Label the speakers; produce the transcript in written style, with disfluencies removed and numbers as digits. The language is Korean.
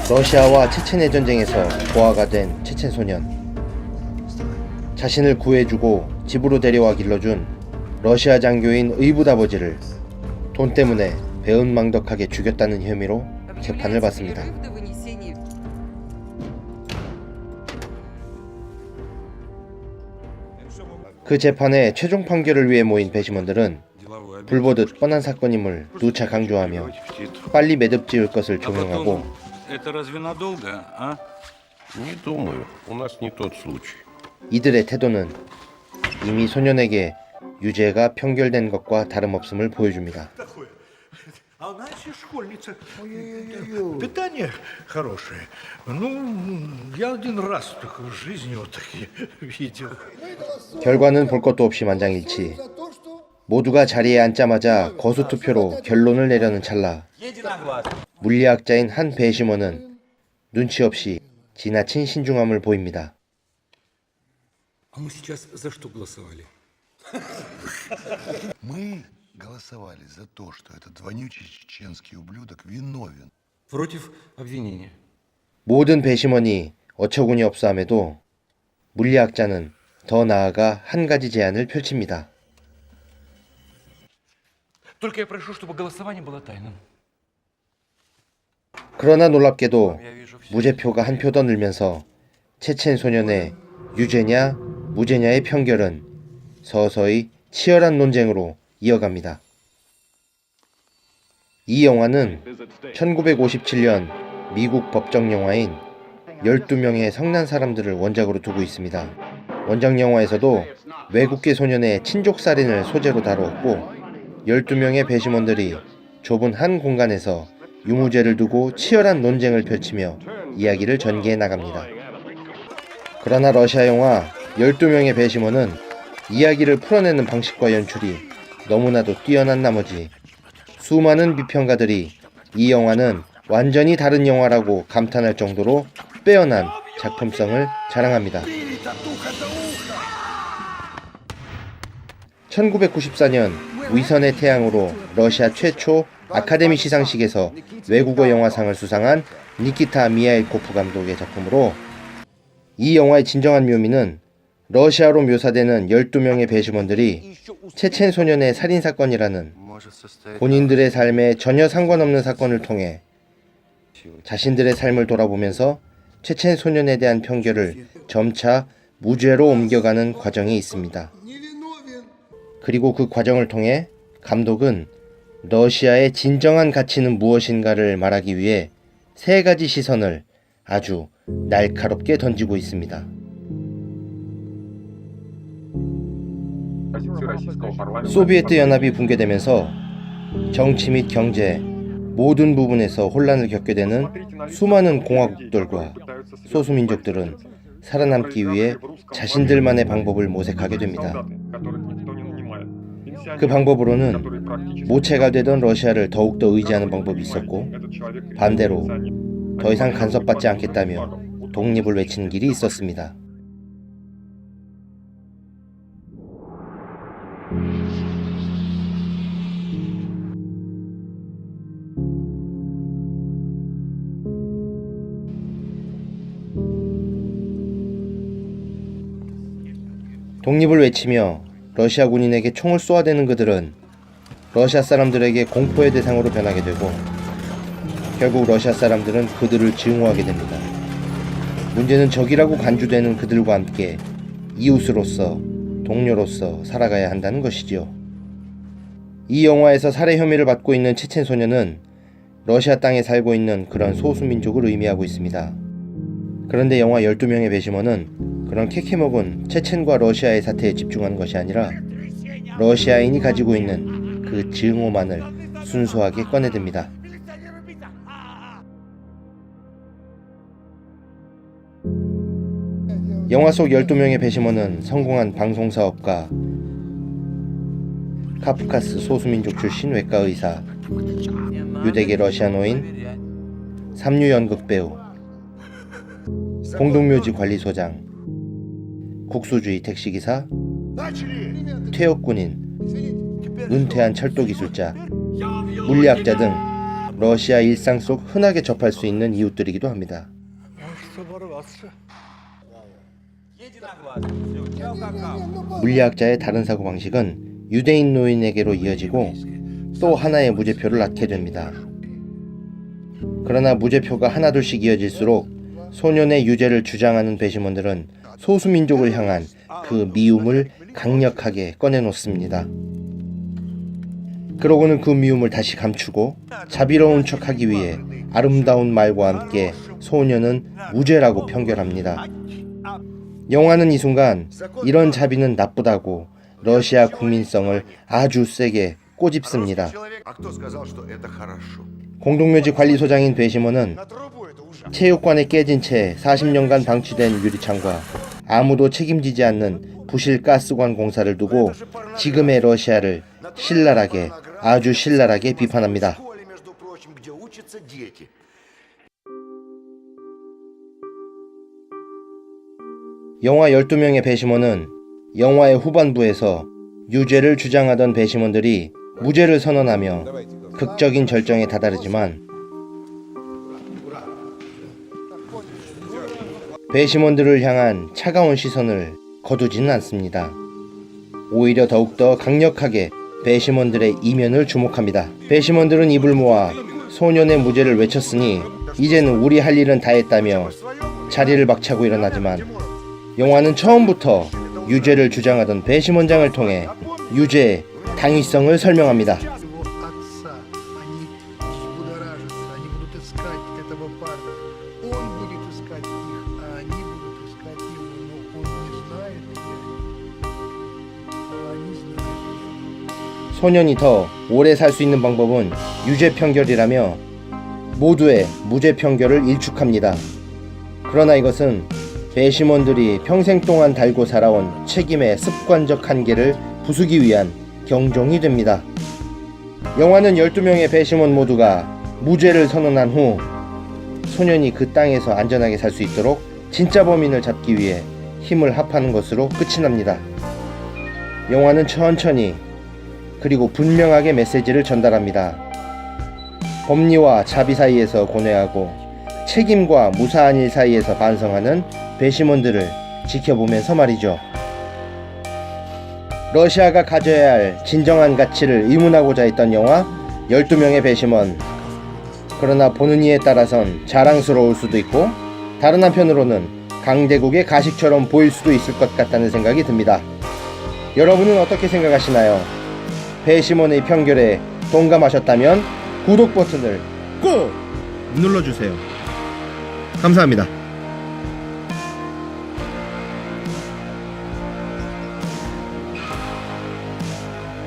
Speaker 1: 러시아와 체첸의 전쟁에서 고아가 된 체첸 소년. 자신을 구해주고 집으로 데려와 길러준 러시아 장교인 의붓 아버지를 돈 때문에 배은망덕하게 죽였다는 혐의로 재판을 받습니다. 그 재판의 최종 판결을 위해 모인 배심원들은 불보듯 뻔한 사건임을 누차 강조하며 빨리 매듭 지을 것을 종용하고 이들의 태도는 이미 소년에게 유죄가 평결된 것과 다름없음을 보여줍니다.
Speaker 2: Питание хорошее. Ну, я один раз только в жизни вот такие видел.
Speaker 1: 결과는 볼 것도 없이 만장일치. 모두가 자리에 앉자마자 거수투표로 결론을 내려는 찰나 물리학자인 한 배심원은 눈치 없이 지나친 신중함을 보입니다.
Speaker 3: Мы сейчас за что голосовали?
Speaker 4: Мы голосовали за то, что этот вонючий чеченский ублюдок виновен.
Speaker 3: Против обвинения.
Speaker 1: 모든 배심원이 어처구니 없어함에도 물리학자는 더 나아가 한 가지 제안을 펼칩니다.
Speaker 3: Только я прошу, чтобы голосование было тайным.
Speaker 1: 그러나 놀랍게도 무죄표가 한 표 더 늘면서 체첸 소년의 유죄냐 무죄냐의 판결은 서서히 치열한 논쟁으로 이어갑니다. 이 영화는 1957년 미국 법정 영화인 12명의 성난 사람들을 원작으로 두고 있습니다. 원작 영화에서도 외국계 소년의 친족 살인을 소재로 다루었고 12명의 배심원들이 좁은 한 공간에서 유무죄를 두고 치열한 논쟁을 펼치며 이야기를 전개해 나갑니다. 그러나 러시아 영화 12명의 배심원은 이야기를 풀어내는 방식과 연출이 너무나도 뛰어난 나머지 수많은 비평가들이 이 영화는 완전히 다른 영화라고 감탄할 정도로 빼어난 작품성을 자랑합니다. 1994년 위선의 태양으로 러시아 최초 아카데미 시상식에서 외국어 영화상을 수상한 니키타 미하일코프 감독의 작품으로 이 영화의 진정한 묘미는 러시아로 묘사되는 12명의 배심원들이 체첸 소년의 살인사건이라는 본인들의 삶에 전혀 상관없는 사건을 통해 자신들의 삶을 돌아보면서 체첸 소년에 대한 편결을 점차 무죄로 옮겨가는 과정이 있습니다. 그리고 그 과정을 통해 감독은 러시아의 진정한 가치는 무엇인가를 말하기 위해 세 가지 시선을 아주 날카롭게 던지고 있습니다. 소비에트 연합이 붕괴되면서 정치 및 경제 모든 부분에서 혼란을 겪게 되는 수많은 공화국들과 소수민족들은 살아남기 위해 자신들만의 방법을 모색하게 됩니다. 그 방법으로는 모체가 되던 러시아를 더욱더 의지하는 방법이 있었고 반대로 더 이상 간섭받지 않겠다며 독립을 외치는 길이 있었습니다. 독립을 외치며 러시아 군인에게 총을 쏘아대는 그들은 러시아 사람들에게 공포의 대상으로 변하게 되고 결국 러시아 사람들은 그들을 증오하게 됩니다. 문제는 적이라고 간주되는 그들과 함께 이웃으로서 동료로서 살아가야 한다는 것이지요. 이 영화에서 살해 혐의를 받고 있는 체첸 소년은 러시아 땅에 살고 있는 그런 소수민족을 의미하고 있습니다. 그런데 영화 12명의 배심원은 그런 캐캐먹은 체첸과 러시아의 사태에 집중한 것이 아니라 러시아인이 가지고 있는 그 증오만을 순수하게 꺼내듭니다. 영화 속 12명의 배심원은 성공한 방송사업가, 카프카스 소수민족 출신 외과의사, 유대계 러시아 노인, 삼류 연극 배우, 공동묘지 관리소장, 국수주의 택시기사, 퇴역군인, 은퇴한 철도기술자, 물리학자 등 러시아 일상 속 흔하게 접할 수 있는 이웃들이기도 합니다. 물리학자의 다른 사고방식은 유대인 노인에게로 이어지고 또 하나의 무죄표를 낳게 됩니다. 그러나 무죄표가 하나둘씩 이어질수록 소년의 유죄를 주장하는 배심원들은 소수민족을 향한 그 미움을 강력하게 꺼내놓습니다. 그러고는 그 미움을 다시 감추고 자비로운 척하기 위해 아름다운 말과 함께 소년은 무죄라고 판결합니다. 영화는 이 순간 이런 자비는 나쁘다고 러시아 국민성을 아주 세게 꼬집습니다. 공동묘지 관리소장인 배심원은 체육관에 깨진 채 40년간 방치된 유리창과 아무도 책임지지 않는 부실 가스관 공사를 두고 지금의 러시아를 신랄하게, 아주 신랄하게 비판합니다. 영화 12명의 배심원은 영화의 후반부에서 유죄를 주장하던 배심원들이 무죄를 선언하며 극적인 절정에 다다르지만 배심원들을 향한 차가운 시선을 거두지는 않습니다. 오히려 더욱더 강력하게 배심원들의 이면을 주목합니다. 배심원들은 입을 모아 소년의 무죄를 외쳤으니 이제는 우리 할 일은 다 했다며 자리를 박차고 일어나지만 영화는 처음부터 유죄를 주장하던 배심원장을 통해 유죄의 당위성을 설명합니다. 소년이 더 오래 살 수 있는 방법은 유죄 판결이라며 모두의 무죄 판결을 일축합니다. 그러나 이것은 배심원들이 평생 동안 달고 살아온 책임의 습관적 한계를 부수기 위한 경종이 됩니다. 영화는 12명의 배심원 모두가 무죄를 선언한 후 소년이 그 땅에서 안전하게 살 수 있도록 진짜 범인을 잡기 위해 힘을 합하는 것으로 끝이 납니다. 영화는 천천히 그리고 분명하게 메시지를 전달합니다. 법리와 자비 사이에서 고뇌하고 책임과 무사한 일 사이에서 반성하는 배심원들을 지켜보면서 말이죠. 러시아가 가져야 할 진정한 가치를 의문하고자 했던 영화 12명의 배심원. 그러나 보는 이에 따라선 자랑스러울 수도 있고 다른 한편으로는 강대국의 가식처럼 보일 수도 있을 것 같다는 생각이 듭니다. 여러분은 어떻게 생각하시나요? 배심원의 판결에 동감하셨다면 구독 버튼을 꼭 눌러주세요. 감사합니다.